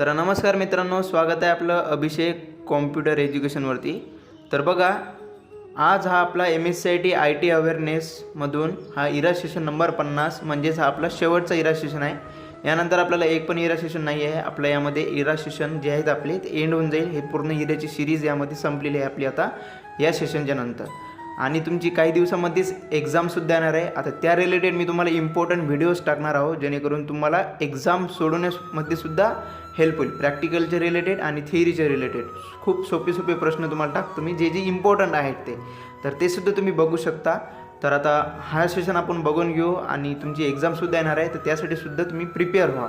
तर नमस्कार मित्रांनो, स्वागत आहे आपलं अभिषेक कॉम्प्युटर एज्युकेशनवरती. तर बघा, आज हा आपला MSCIT IT अवेअरनेसमधून हा इरा सेशन नंबर 50 म्हणजेच हा आपला शेवटचा इरा सेशन आहे. यानंतर आपल्याला एक पण इरा सेशन नाही आहे. आपल्या यामध्ये इरा सेशन जे आहेत आपले ते एंड होऊन जाईल. हे पूर्ण इराची सिरीज यामध्ये संपलेली आहे आपली आता या सेशनच्या नंतर. आणि तुमची काही दिवसामध्येच एक्झामसुद्धा येणार आहे. आता त्या रिलेटेड मी तुम्हाला इम्पॉर्टंट व्हिडिओज टाकणार आहोत, जेणेकरून तुम्हाला एक्झाम सोडवण्यामध्ये सुद्धा हेल्प होईल. प्रॅक्टिकलचे रिलेटेड आणि थिअरीचे रिलेटेड खूप सोपे प्रश्न तुम्हाला टाकतो मी, जे इम्पॉर्टंट आहेत ते. तर ते सुद्धा तुम्ही बघू शकता. तर आता हा सेशन आपण बघून घेऊ आणि तुमची एक्झामसुद्धा येणार आहे, तर त्यासाठी सुद्धा तुम्ही प्रिपेअर व्हा.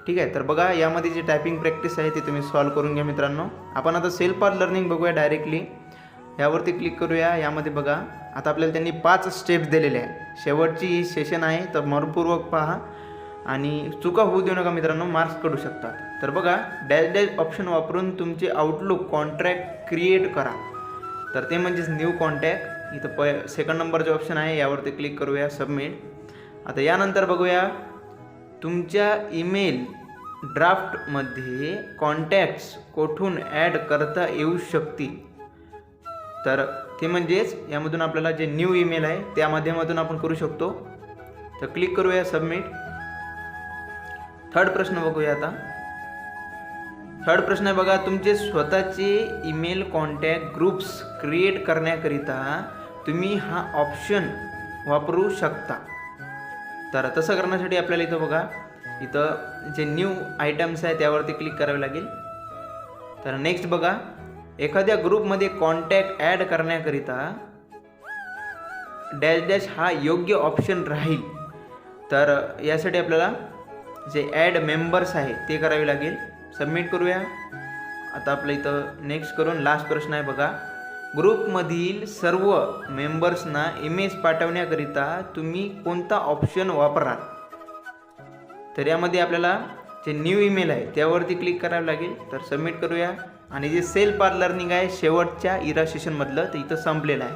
ठीक आहे. तर बघा, यामध्ये जे टायपिंग प्रॅक्टिस आहे ते तुम्ही सॉल्व करून घ्या मित्रांनो. आपण आता सेल्फ लर्निंग बघूया डायरेक्टली. यावरती क्लिक करूया. यामध्ये बघा, आता आपल्याला त्यांनी 5 स्टेप्स दिलेले आहे. शेवटची ही सेशन आहे, तर मनपूर्वक पहा आणि चुका होऊ देऊ नका मित्रांनो, मार्क्स काढू शकतात. तर बघा, डॅश ऑप्शन वापरून तुमचे आउटलुक कॉन्ट्रॅक्ट क्रिएट करा. तर ते म्हणजेच न्यू कॉन्टॅक्ट. इथं सेकंड नंबरचे ऑप्शन आहे, यावरती क्लिक करूया, सबमिट. आता यानंतर बघूया, तुमच्या ईमेल ड्राफ्टमध्ये कॉन्टॅक्ट्स कोठून ॲड करता येऊ शकतील. तर ते म्हणजेच यामधून आपल्याला जे न्यू ईमेल आहे त्या माध्यमातून आपण करू शकतो. तर क्लिक करूया, सबमिट. थर्ड प्रश्न बघूया. आता थर्ड प्रश्न आहे बघा, तुमचे स्वतःचे ईमेल कॉन्टॅक्ट ग्रुप्स क्रिएट करण्याकरिता तुम्ही हा ऑप्शन वापरू शकता. तर तसं करण्यासाठी आपल्याला इथं बघा, इथं जे न्यू आयटम्स आहे त्यावरती क्लिक करावे लागेल. तर नेक्स्ट बघा, एखाद्या ग्रुपमध्ये कॉन्टॅक्ट ॲड करण्याकरिता डॅश हा योग्य ऑप्शन राहील. तर यासाठी आपल्याला जे ॲड मेंबर्स आहे ते करावे लागेल. सबमिट करूया. आता आपलं इथं नेक्स्ट करून लास्ट प्रश्न आहे बघा, ग्रुपमधील सर्व मेंबर्सना इमेज पाठवण्याकरिता तुम्ही कोणता ऑप्शन वापराल. तर यामध्ये आपल्याला जे न्यू ईमेल आहे त्यावरती क्लिक करावं लागेल. तर सबमिट करूया. आणि जे सेल्फ लर्निंग आहे शेवटच्या इरा सेशनमधलं, ते इथं संपलेलं आहे.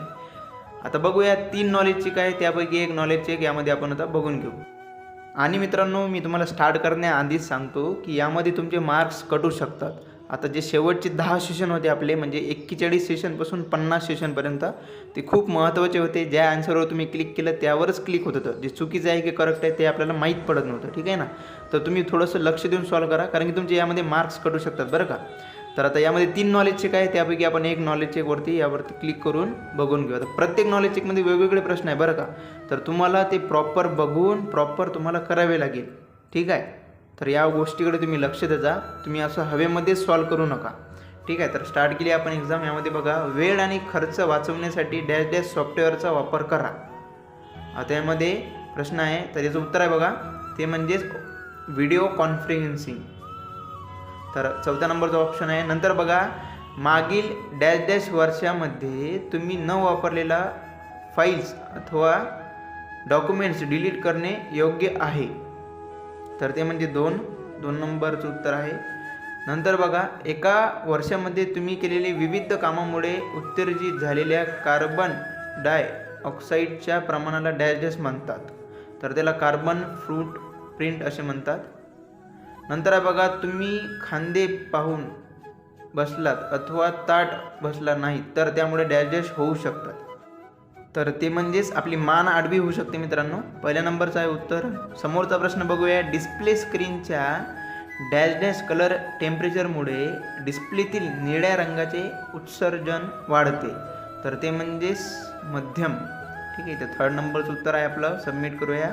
आता बघूया 3 नॉलेज चेक आहे, त्यापैकी एक नॉलेज चेक यामध्ये आपण आता बघून घेऊ. आणि मित्रांनो, मी तुम्हाला स्टार्ट करण्याआधीच सांगतो की यामध्ये तुमचे मार्क्स कटू शकतात. आता जे शेवटचे 10 सेशन होते आपले, म्हणजे 41 सेशनपासून 50 सेशनपर्यंत, ते खूप महत्त्वाचे होते. ज्या आन्सरवर तुम्ही क्लिक केलं त्यावरच क्लिक होत होतं. जे चुकीचं आहे की करेक्ट आहे ते आपल्याला माहीत पडत नव्हतं. ठीक आहे ना. तर तुम्ही थोडंसं लक्ष देऊन सॉल्व करा, कारण की तुमचे यामध्ये मार्क्स कटू शकतात बरं का. तर आता यामध्ये 3 नॉलेज चेक आहे, त्यापैकी आपण एक नॉलेज चेकवरती यावरती क्लिक करून बघून घेऊ. आता प्रत्येक नॉलेज चेकमध्ये वेगवेगळे प्रश्न आहे बरं का. तर तुम्हाला ते प्रॉपर बघून प्रॉपर तुम्हाला करावे लागेल. ठीक आहे. तर या गोष्टीकडे तुम्ही लक्ष द्या. तुम्ही असं हवेमध्ये सॉल्व करू नका. ठीक आहे. तर स्टार्ट केली आपण एक्झाम. यामध्ये बघा, वेळ आणि खर्च वाचवण्यासाठी डॅश सॉफ्टवेअरचा वापर करा. आता यामध्ये प्रश्न आहे, तर याचं उत्तर आहे बघा, ते म्हणजेच व्हिडिओ कॉन्फरन्सिंग. तर 4थ्या नंबरचा ऑप्शन आहे. नंतर बघा, मागील डॅश वर्षामध्ये तुम्ही न वापरलेला फाईल्स अथवा डॉक्युमेंट्स डिलीट करणे योग्य आहे. तर ते म्हणजे 2 नंबरचं उत्तर आहे. नंतर बघा, एका वर्षामध्ये तुम्ही केलेले विविध कामामुळे उत्सर्जित झालेल्या कार्बन डायऑक्साईडच्या प्रमाणाला डॅश म्हणतात. तर त्याला कार्बन फूटप्रिंट असे म्हणतात. नंतर आहे बघा, तुम्ही खांदे पाहून बसलात अथवा ताट बसला नाही तर त्यामुळे डॅश होऊ शकतात. तर ते म्हणजेच आपली मान आडवी होऊ शकते मित्रांनो. पहिल्या नंबरचं आहे उत्तर. समोरचा प्रश्न बघूया, डिस्प्ले स्क्रीनच्या डॅश कलर टेम्परेचरमुळे डिस्प्लेतील निळ्या रंगाचे उत्सर्जन वाढते. तर ते म्हणजेच मध्यम. ठीक आहे. तर 3rd नंबरचं उत्तर आहे आपलं. सबमिट करूया.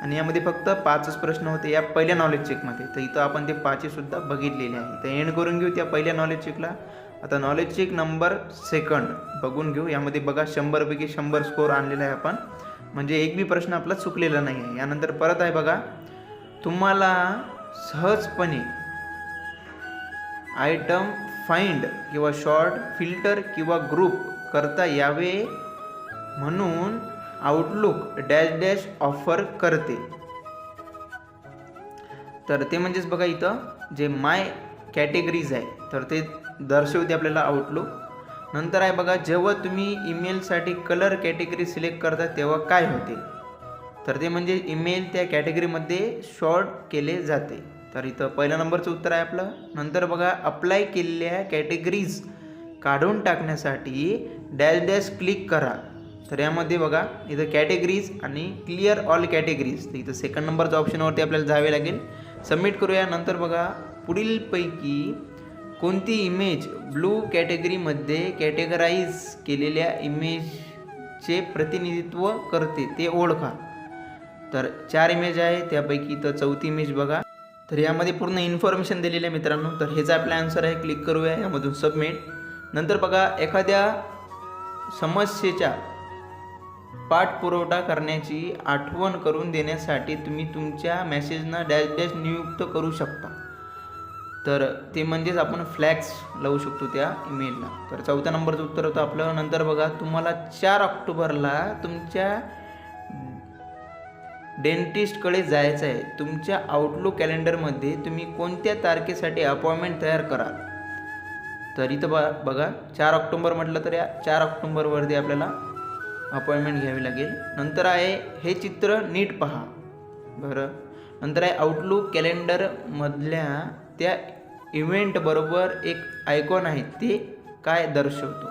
आणि यामध्ये फक्त 5च प्रश्न होते या पहिल्या नॉलेज चेकमध्ये. तर इथं आपण ते 5 सुद्धा बघितलेले आहे. तर एंड करून घेऊ त्या पहिल्या नॉलेज चेकला. आता नॉलेज चेक नंबर 2 बघून घेऊ. यामध्ये बघा, 100 पैकी 100 स्कोर आणलेला आहे आपण, म्हणजे एक बी प्रश्न आपला चुकलेला नाही आहे. यानंतर परत आहे बघा, तुम्हाला सहजपणे आयटम फाइंड किंवा शॉर्ट फिल्टर किंवा ग्रुप करता यावे म्हणून आउटलुक डॅश ऑफर करते. तर ते म्हणजेच बघा, इथं जे माय कॅटेगरीज आहे तर ते दर्शवते आपल्याला आउटलुक. नंतर आहे बघा, जेव्हा तुम्ही ईमेलसाठी कलर कॅटेगरी सिलेक्ट करता तेव्हा काय होते. तर ते म्हणजे ईमेल त्या कॅटेगरीमध्ये शॉर्ट केले जाते. तर इथं पहिल्या नंबरचं उत्तर आहे आपलं. नंतर बघा अप्लाय केलेल्या कॅटेगरीज काढून टाकण्यासाठी डॅश डॅश क्लिक करा. तर यामध्ये बघा इथं कॅटेगरीज आणि क्लिअर ऑल कॅटेगरीज, तर इथं सेकंड नंबरच्या ऑप्शनवरती आपल्याला जावे लागेल. सबमिट करूया. नंतर बघा पुढीलपैकी कोणती इमेज ब्लू कॅटेगरीमध्ये कॅटेगराईज केलेल्या इमेजचे प्रतिनिधित्व करते ते ओळखा. तर 4 इमेज आहे, त्यापैकी तर चौथी इमेज बघा. तर यामध्ये पूर्ण इन्फॉर्मेशन दिलेली आहे मित्रांनो. तर हेचा आपला आन्सर आहे. क्लिक करूया यामधून सबमिट. नंतर बघा एखाद्या समस्येच्या पाठपुरावा करण्याची आठवण करून देण्यासाठी तुम्ही तुमच्या मेसेजना डॅश डॅश नियुक्त करू शकता. तर ते म्हणजेच आपण फ्लॅग्स लावू शकतो त्या ईमेलला. तर चौथ्या नंबरचं उत्तर होतं आपलं. नंतर बघा तुम्हाला 4 ऑक्टोबरला तुमच्या डेंटिस्टकडे जायचं आहे. तुमच्या आउटलुक कॅलेंडरमध्ये तुम्ही कोणत्या तारखेसाठी अपॉइंटमेंट तयार कराल. तर इथं बघा 4 ऑक्टोबर म्हटलं तर या 4 ऑक्टोबरवरती आपल्याला अपॉइंटमेंट घ्यावी लागेल. नंतर आहे हे चित्र नीट पहा. बरं. नंतर आहे आउटलुक कॅलेंडरमधल्या त्या इव्हेंटबरोबर एक आयकॉन आहे, ते काय दर्शवतो.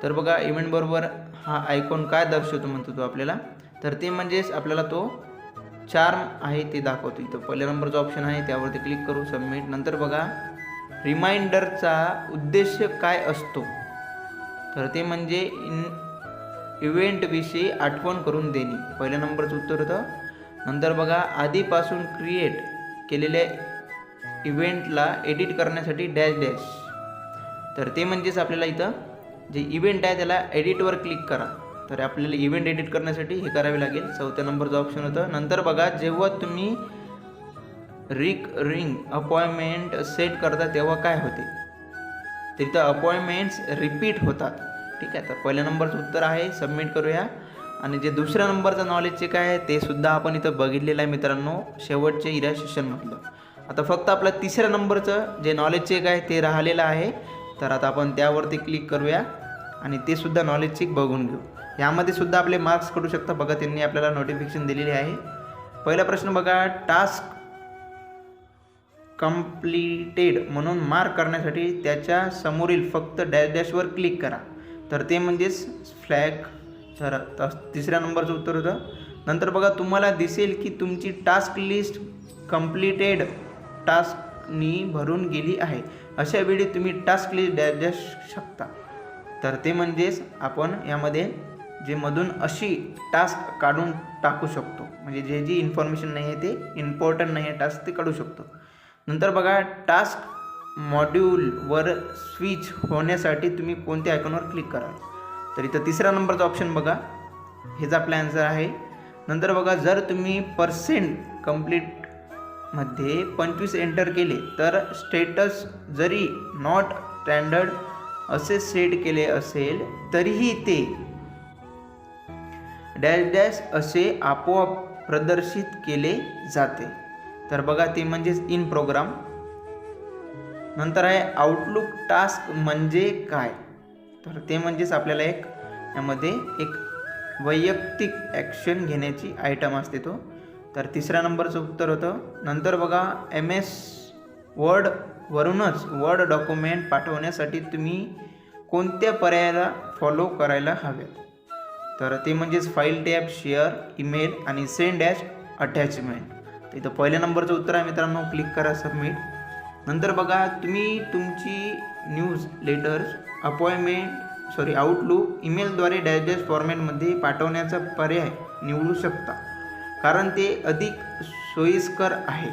तर बघा इव्हेंटबरोबर हा आयकॉन काय दर्शवतो म्हणतो तो आपल्याला. तर ते म्हणजेच आपल्याला तो चार्म आहे ते दाखवतो. इथं पहिल्या नंबरचा ऑप्शन आहे, त्यावरती क्लिक करू सबमिट. नंतर बघा रिमाइंडरचा उद्देश काय असतो. तर ते म्हणजे इव्हेंटविषयी आठवण करून देणे, पहिल्या नंबरचं उत्तर होतं. नंतर बघा आधीपासून क्रिएट केलेल्या इव्हेंटला एडिट करण्यासाठी डॅश डॅश. तर ते म्हणजेच आपल्याला इथं जे इव्हेंट आहे त्याला एडिटवर क्लिक करा. तर आपल्याला इव्हेंट एडिट करण्यासाठी हे करावे लागेल. चौथ्या नंबरचं ऑप्शन होतं. नंतर बघा जेव्हा तुम्ही रिंग अपॉइंटमेंट सेट करता तेव्हा काय होते. तर इथं अपॉइंटमेंट्स रिपीट होतात. ठीक आहे. तर पहिल्या नंबरचं उत्तर आहे. सबमिट करूया. आणि जे दुसऱ्या नंबरचं नॉलेज चेक आहे ते सुद्धा आपण इथं बघितलेलं आहे मित्रांनो, शेवटच्या इरा सेशनमधलं. आता फक्त आपलं तिसऱ्या नंबरचं जे नॉलेज चेक आहे ते राहिलेलं आहे. तर आता आपण त्यावरती क्लिक करूया आणि ते सुद्धा नॉलेज चेक बघून घेऊ. यामध्ये सुद्धा आपले मार्क्स करू शकता. बघा त्यांनी आपल्याला नोटिफिकेशन दिलेली आहे. पहिला प्रश्न बघा टास्क कंप्लीटेड म्हणून मार्क करण्यासाठी त्याच्या समोरील फक्त डॅश डॅशवर क्लिक करा. तर ते म्हणजेच फ्लॅग. तर तिसऱ्या नंबरचं उत्तर होतं. नंतर बघा तुम्हाला दिसेल की तुमची टास्क लिस्ट कंप्लीटेड टास्कनी भरून गेली आहे. अशा वेळी तुम्ही टास्क लिस्ट डॅश डॅश शकता. तर ते म्हणजेच आपण यामध्ये जे मधून अशी टास्क काढून टाकू शकतो, म्हणजे जे जी इन्फॉर्मेशन नाही आहे ते इम्पॉर्टंट नाही आहे टास्क ते काढू शकतो. नंतर बघा टास्क मॉड्यूलवर स्विच होण्यासाठी तुम्ही कोणत्या आयकॉनवर क्लिक कराल. तर इथं तिसरा नंबरचा ऑप्शन बघा, हेच आपला आन्सर आहे. नंतर बघा जर तुम्ही कंप्लीटमध्ये 25 एंटर केले तर स्टेटस जरी नॉट स्टँडर्ड असे सेट केले असेल तरीही ते डॅश डॅश असे आपोआप प्रदर्शित केले जाते. तर बघा ते म्हणजेच इन प्रोग्राम. नंतर आहे आउटलुक टास्क म्हणजे काय. तर ते म्हणजेच आपल्याला यामध्ये एक वैयक्तिक ॲक्शन घेण्याची आयटम असते तो. तर तिसऱ्या नंबरचं उत्तर होतं. नंतर बघा MS वर्डवरूनच वर्ड डॉक्युमेंट पाठवण्यासाठी तुम्ही कोणत्या पर्यायाला फॉलो करायला हव्यात. तर ते म्हणजेच फाईल टॅब, शेअर, ईमेल आणि सेंड ॲज अटॅचमेंट. तर इथं पहिल्या नंबरचं उत्तर आहे मित्रांनो. क्लिक करा सबमिट. नंतर बघा तुम्ही तुमची न्यूज लेटर्स आउटलुक ईमेलद्वारे डॅश डॅश फॉर्मॅटमध्ये पाठवण्याचा पर्याय निवडू शकता, कारण ते अधिक सोयीस्कर आहे.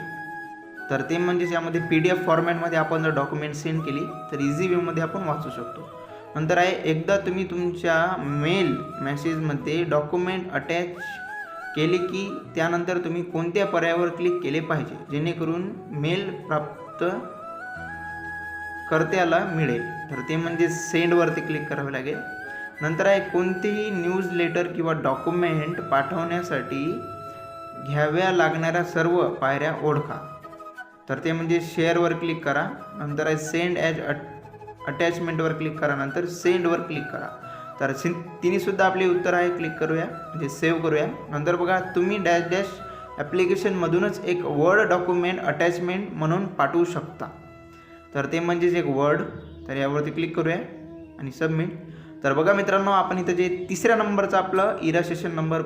तर ते म्हणजेच यामध्ये PDF फॉर्मॅटमध्ये आपण जर डॉक्युमेंट सेंड केली तर इझी वेमध्ये आपण वाचू शकतो. नंतर आहे एकदा तुम्ही तुमच्या मेसेजमध्ये डॉक्युमेंट अटॅच केले की त्यानंतर तुम्ही कोणत्या पर्यायावर क्लिक केले पाहिजे जेणेकरून मेल प्राप्त कर्त्याला मिळेल. तर ते म्हणजे सेंडवरती क्लिक करावे लागेल. नंतर आहे कोणतेही न्यूज लेटर किंवा डॉक्युमेंट पाठवण्यासाठी घ्याव्या लागणाऱ्या सर्व पायऱ्या ओळखा. तर ते म्हणजे शेअरवर क्लिक करा. नंतर आहे सेंड ॲज अटॅचमेंटवर क्लिक करा. नंतर सेंडवर क्लिक करा. तर तिन्हीसुद्धा आपले उत्तर आहे. क्लिक करूया म्हणजे सेव्ह करूया. नंतर बघा तुम्ही डॅश डॅश ॲप्लिकेशनमधूनच एक वर्ड डॉक्युमेंट अटॅचमेंट म्हणून पाठवू शकता. तर ते म्हणजेच एक वर्ड. तर यावरती क्लिक करूया आणि सबमिट. तर बघा मित्रांनो, आपण इथं जे तिसऱ्या नंबरचं आपलं इरा सेशन नंबर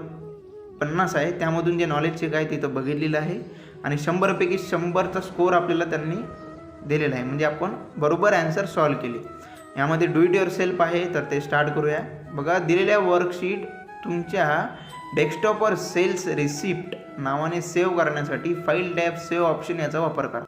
50 आहे त्यामधून जे नॉलेज चेक आहे तिथं बघितलेलं आहे आणि 100पैकी 100चा स्कोअर आपल्याला त्यांनी दिलेला आहे. म्हणजे आपण बरोबर ॲन्सर सॉल्व केले. यामध्ये डू इट युअर सेल्फ आहे, तर ते स्टार्ट करूया. बघा, दिलेल्या वर्कशीट तुमच्या डेस्कटॉपवर सेल्स रिसिप्ट नावाने सेव्ह करण्यासाठी फाईल टॅब सेव्ह ऑप्शन याचा वापर करा.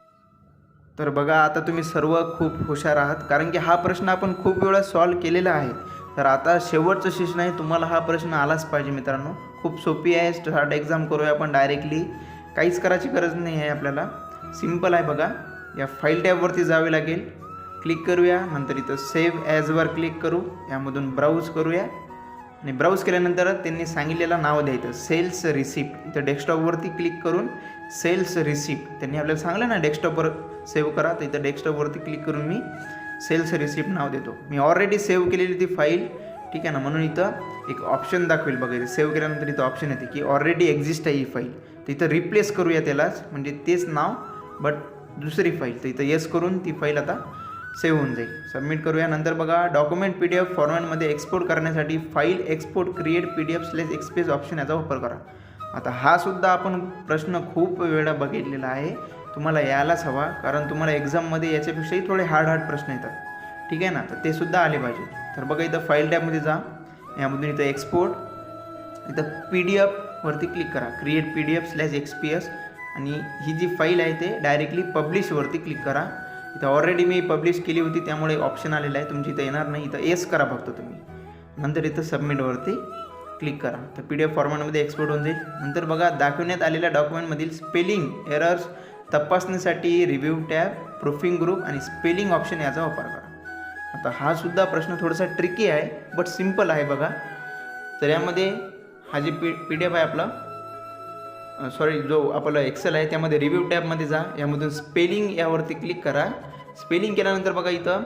तर बघा, आता तुम्ही सर्व खूप हुशार आहात, कारण की हा प्रश्न आपण खूप वेळा सॉल्व केलेला आहे. तर आता शेवटचं सेशन आहे, तुम्हाला हा प्रश्न आलाच पाहिजे मित्रांनो. खूप सोपी आहे. स्टार्ट एक्झाम करूया आपण डायरेक्टली. काहीच करायची गरज नाही आहे आपल्याला, सिम्पल आहे. बघा, या फाईल टॅबवरती जावे लागेल, क्लिक करूया. नंतर इथं सेव्ह ॲजवर क्लिक करू, यामधून ब्राउज करूया आणि ब्राउज केल्यानंतर त्यांनी सांगितलेलं नाव द्यायचं सेल्स रिसिप्ट. इथं डेस्कटॉपवरती क्लिक करून सेल्स रिसिप्ट त्यांनी आपल्याला सांगलं ना डेस्कटॉपवर सेव्ह करा, तर इथं डेस्कटॉपवरती क्लिक करून मी सेल्स रिसिप्ट नाव देतो. मी ऑलरेडी सेव्ह केलेली ती फाईल, ठीक आहे ना, म्हणून इथं एक ऑप्शन दाखवेल. बघा, सेव्ह केल्यानंतर इथं ऑप्शन येते की ऑलरेडी एक्झिस्ट आहे ही फाईल. तर इथं रिप्लेस करूया त्यालाच, म्हणजे तेच नाव बट दुसरी फाईल. तर इथं येस करून ती फाईल आता सेव्ह होऊन जाईल. सबमिट करूया. नंतर बघा, डॉक्युमेंट PDF फॉर्मॅटमध्ये एक्सपोर्ट करण्यासाठी फाईल एक्सपोर्ट क्रिएट PDF/एक्सप्रेस ऑप्शन याचा वापर करा. आता हा सुद्धा आपण प्रश्न खूप वेळा बघितलेला आहे, तुम्हाला यायलाच हवा, कारण तुम्हाला एक्झाममध्ये याच्यापेक्षाही थोडे हार्ड प्रश्न येतात, ठीक आहे ना. तर ते सुद्धा आले पाहिजे. तर बघा, इथं फाईल टॅबमध्ये जा, यामधून इथं एक्सपोर्ट, इथं PDF वरती क्लिक करा, क्रिएट PDF/XPS आणि ही जी फाईल आहे ते डायरेक्टली पब्लिशवरती क्लिक करा. इथं ऑलरेडी मी पब्लिश केली होती त्यामुळे ऑप्शन आलेला आहे, तुमची इथं येणार नाही. इथं येस करा फक्त तुम्ही. नंतर इथं सबमिटवरती क्लिक करा, तर PDF फॉर्मॅटमध्ये एक्सपोर्ट होऊन जाईल. नंतर बघा, दाखवण्यात आलेल्या डॉक्युमेंटमधील स्पेलिंग एरर्स तपासण्यासाठी रिव्ह्यू टॅब, प्रूफिंग ग्रुप आणि स्पेलिंग ऑप्शन याचा वापर करा. आता हा सुद्धा प्रश्न थोडासा ट्रिकी आहे बट सिम्पल आहे. बघा, तर यामध्ये हा जे PDF आहे आपला, जो आपलं एक्सेल आहे त्यामध्ये रिव्ह्यू टॅबमध्ये जा, यामधून स्पेलिंग यावरती क्लिक करा. स्पेलिंग केल्यानंतर बघा, इथं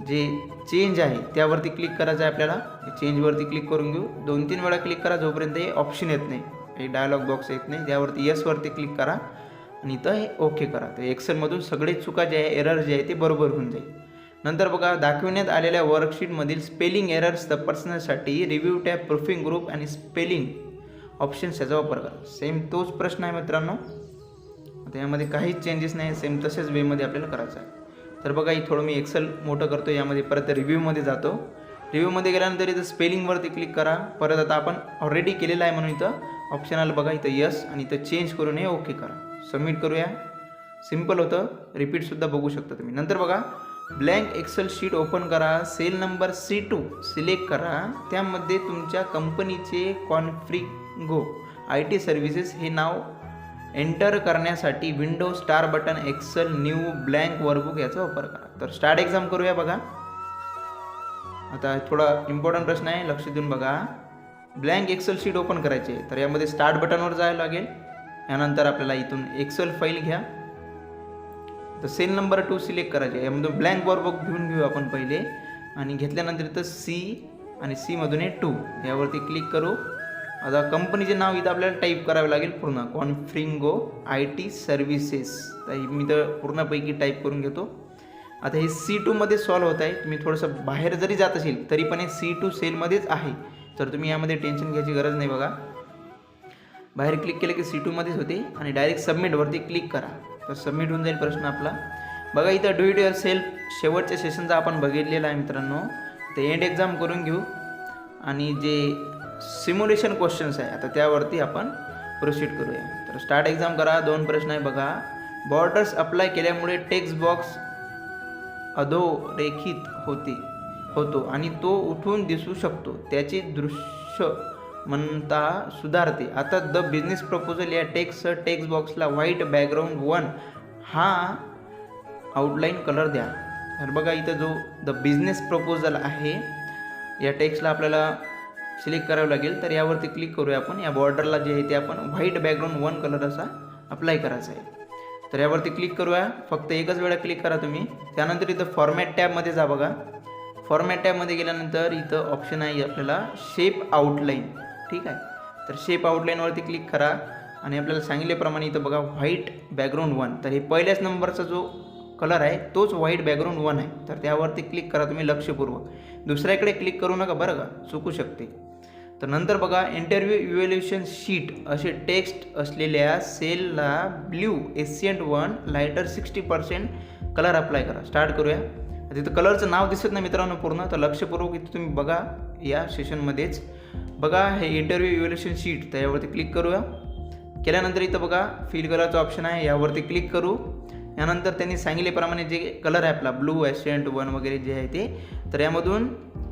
जे चेंज आहे त्यावरती क्लिक करायचं आहे आपल्याला. चेंजवरती क्लिक करून घेऊ, 2-3 वेळा क्लिक करा जोपर्यंत हे ऑप्शन येत नाही, हे डायलॉग बॉक्स येत नाही. त्यावरती येसवरती क्लिक करा आणि इथं हे ओके करा. तर एक्सेलमधून सगळे चुका जे आहे, एरर जे आहे ते बरोबर होऊन जाईल. नंतर बघा, दाखविण्यात आलेल्या वर्कशीटमधील स्पेलिंग एरर्स तपासण्यासाठी रिव्ह्यू टॅब, प्रूफिंग ग्रुप आणि स्पेलिंग ऑप्शन्स याचा वापर करा. सेम तोच प्रश्न आहे मित्रांनो. आता यामध्ये काहीच चेंजेस नाही, सेम तसेच वेमध्ये आपल्याला करायचं आहे. तर बघा, ही थोडं मी एक्सेल मोठं करतो, यामध्ये परत रिव्ह्यूमध्ये जातो. रिव्ह्यूमध्ये गेल्यानंतर इथं स्पेलिंगवरती क्लिक करा. परत आता आपण ऑलरेडी केलेलं आहे म्हणून इथं ऑप्शन आलं बघा, इथं यस आणि इथं चेंज करून हे ओके करा. सबमिट करूया. सिम्पल होतं, रिपीटसुद्धा बघू शकता तुम्ही. नंतर बघा, ब्लँक एक्सेल शीट ओपन करा, सेल नंबर C2 सिलेक्ट करा, त्यामध्ये तुमच्या कंपनीचे कॉन्फ्रिगो IT सर्व्हिसेस हे नाव एंटर करण्यासाठी window start button excel new blank workbook याचा वापर करा. तर स्टार्ट एक्झाम करूया. बघा, आता थोडा इम्पॉर्टंट प्रश्न आहे, लक्ष देऊन बघा. ब्लँक एक्सेल शीट ओपन करायची आहे, तर यामध्ये स्टार्ट बटनवर जायला लागेल. यानंतर आपल्याला इथून एक्सेल फाईल घ्या, तर सेल नंबर 2 सिलेक्ट करायचे आहे. यामधून ब्लँक वर्कबुक घेऊन घेऊ आपण पहिले आणि घेतल्यानंतर इथं C आणि C मधून हे 2 यावरती क्लिक करू. आता कंपनीचे नाव इथं आपल्याला टाईप करावे लागेल पूर्ण, कॉन्फ्रिगो IT सर्व्हिसेस. तर मी तर पूर्णपैकी टाईप करून घेतो. आता हे C2 मध्ये सॉल्व होत आहे. तुम्ही थोडंसं बाहेर जरी जात असेल तरी पण हे C2 सेलमध्येच आहे, तर तुम्ही यामध्ये टेन्शन घ्यायची गरज नाही. बघा, बाहेर क्लिक केलं की C2 मध्येच होते आणि डायरेक्ट सबमिटवरती क्लिक करा, तर सबमिट होऊन जाईल प्रश्न आपला. बघा, इथं डू इट युअर सेल्फ शेवटच्या सेशनचा आपण बघितलेला आहे मित्रांनो. ते एंड एक्झाम करून घेऊ आणि जे सिम्युलेशन क्वेश्चन्स आहे आता त्यावरती आपण प्रोसीड करूया. तर स्टार्ट एक्झाम करा. 2 प्रश्न आहे बघा. बॉर्डर्स अप्लाय केल्यामुळे टेक्स्ट बॉक्स अधोरेखित होतो आणि तो उठून दिसू शकतो, त्याचे दृश्यमानता सुधारते. आता द बिझनेस प्रपोजल या टेक्स्ट बॉक्सला व्हाईट बॅकग्राऊंड 1 हा आउटलाईन कलर द्या. तर बघा, इथं जो द बिझनेस प्रपोजल आहे या टेक्स्टला आपल्याला सिलेक्ट करावं लागेल. तर यावरती क्लिक करूया आपण. या बॉर्डरला जे आहे ते आपण व्हाईट बॅकग्राऊंड 1 कलर असा अप्लाय करायचा आहे. तर यावरती क्लिक करूया. फक्त एकच वेळा क्लिक करा तुम्ही. त्यानंतर इथं फॉर्मॅट टॅबमध्ये जा. बघा, फॉर्मॅट टॅबमध्ये गेल्यानंतर इथं ऑप्शन आहे आपल्याला शेप आउटलाईन, ठीक आहे. तर शेप आउटलाईनवरती क्लिक करा आणि आपल्याला सांगितल्याप्रमाणे इथं बघा व्हाईट बॅकग्राऊंड 1, तर हे पहिल्याच नंबरचा जो कलर आहे तोच व्हाईट बॅकग्राऊंड 1 आहे, तर त्यावरती क्लिक करा तुम्ही लक्षपूर्वक. दुसऱ्याकडे क्लिक करू नका बरं का, चुकू शकते. तर नंतर बघा इंटरव्ह्यू इव्हॅल्युएशन शीट असे टेक्स्ट असलेल्या सेलला ब्ल्यू एसियंट 1 लायटर 60% कलर अप्लाय करा. स्टार्ट करूया. तिथं कलरचं नाव दिसत नाही मित्रांनो पूर्ण, तर लक्षपूर्वक इथं तुम्ही बघा या सेशनमध्येच. बघा हे इंटरव्ह्यू इव्हॅल्युएशन शीट, त्याच्यावरती क्लिक करूया. केल्यानंतर इथं बघा फिल कलरचं ऑप्शन आहे, यावरती क्लिक करू. यानंतर त्यांनी सांगितल्याप्रमाणे जे कलर आहे आपला ब्लू एशियंट 1 वगैरे जे आहे ते, तर यामधून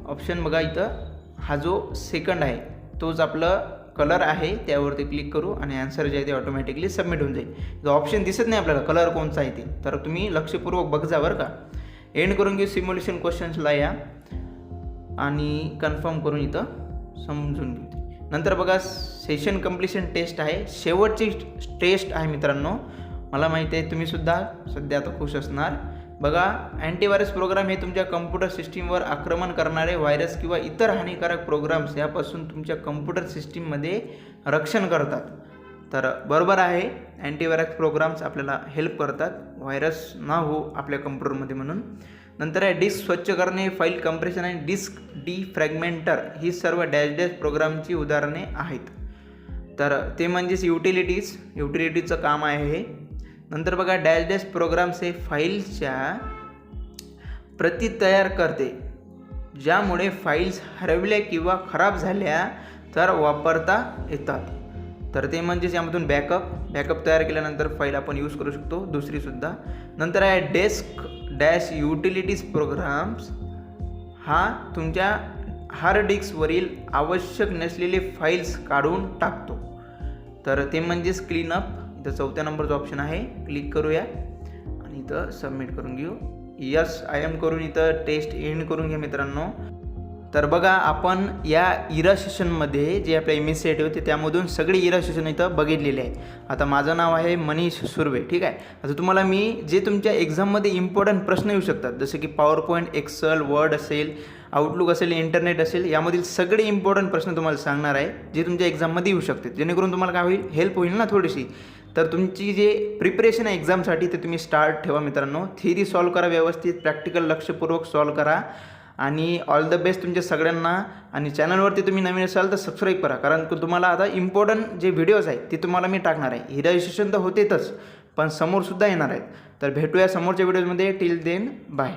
ऑप्शन बघा इथं हा जो सेकंड आहे तोच आपलं कलर आहे, त्यावरती क्लिक करू आणि आन्सर जे आहे ते ऑटोमॅटिकली सबमिट होऊन जाईल. जो ऑप्शन दिसत नाही आपल्याला कलर कोणचा आहे ते, तर तुम्ही लक्षपूर्वक बघजा बरं का. एंड करून घेऊ सिम्युलेशन क्वेश्चन्सला या आणि कन्फर्म करून इथं समजून घेऊ. नंतर बघा सेशन कम्प्लिशन टेस्ट आहे, शेवटची टेस्ट आहे मित्रांनो. मला माहिती आहे तुम्हीसुद्धा सध्या आता खुश असणार. बघा अँटीव्हायरस प्रोग्राम हे तुमच्या कम्प्युटर सिस्टीमवर आक्रमण करणारे व्हायरस किंवा इतर हानिकारक प्रोग्राम्स यापासून तुमच्या कम्प्युटर सिस्टीममध्ये रक्षण करतात. तर बरोबर आहे, अँटीव्हायरस प्रोग्राम्स आपल्याला हेल्प करतात व्हायरस ना हो आपल्या कम्प्युटरमध्ये म्हणून. नंतर आहे डिस्क स्वच्छ करणे, फाईल कम्प्रेशन आणि डिस्क डिफ्रॅगमेंटर ही सर्व डॅश डॅश प्रोग्रामची उदाहरणे आहेत. तर ते म्हणजेच युटिलिटीचं काम आहे हे. नंतर बघा डॅश डॅश प्रोग्राम्स हे फाईल्सच्या प्रती तयार करते, ज्यामुळे फाईल्स हरवल्या किंवा खराब झाल्या तर वापरता येतात. तर ते म्हणजेच यामधून बॅकअप तयार केल्यानंतर फाईल आपण यूज करू शकतो दुसरीसुद्धा. नंतर आहे डेस्क डॅश युटिलिटीज प्रोग्राम्स, हा तुमच्या हार्ड डिस्कवरील आवश्यक नसलेले फाईल्स काढून टाकतो. तर ते म्हणजेच क्लीनअप. इथं 4थ्या नंबरचा ऑप्शन आहे, क्लिक करूया आणि इथं सबमिट करून घेऊ. यस आय एम करून इथं टेस्ट एंड करून घ्या मित्रांनो. तर बघा आपण या इरा सेशनमध्ये जे आपल्या MSCIT होते त्यामधून सगळे इरा सेशन इथं बघितलेले आहे. आता माझं नाव आहे मनीष सुर्वे, ठीक आहे. आता तुम्हाला मी जे तुमच्या एक्झाममध्ये इम्पॉर्टंट प्रश्न येऊ शकतात, जसे की पॉवर पॉईंट, एक्सेल, वर्ड असेल, आउटलुक असेल, इंटरनेट असेल, यामधील सगळे इम्पॉर्टंट प्रश्न तुम्हाला सांगणार आहे जे तुमच्या एक्झाममध्ये येऊ शकतात, जेणेकरून तुम्हाला काय होईल, हेल्प होईल ना थोडीशी. तर तुमची जे प्रिपरेशन आहे एक्झामसाठी ते तुम्ही स्टार्ट ठेवा मित्रांनो. थिअरी सॉल्व करा व्यवस्थित, प्रॅक्टिकल लक्षपूर्वक सॉल्व करा आणि ऑल द बेस्ट तुमच्या सगळ्यांना. आणि चॅनलवरती तुम्ही नवीन असाल तर सबस्क्राईब करा, कारण तुम्हाला आता इम्पॉर्टंट जे व्हिडिओज आहेत ते तुम्हाला मी टाकणार आहे. ही रजिस्ट्रेशन तर होतेच, पण समोरसुद्धा येणार आहेत. तर भेटूया समोरच्या व्हिडिओजमध्ये. Till then bye.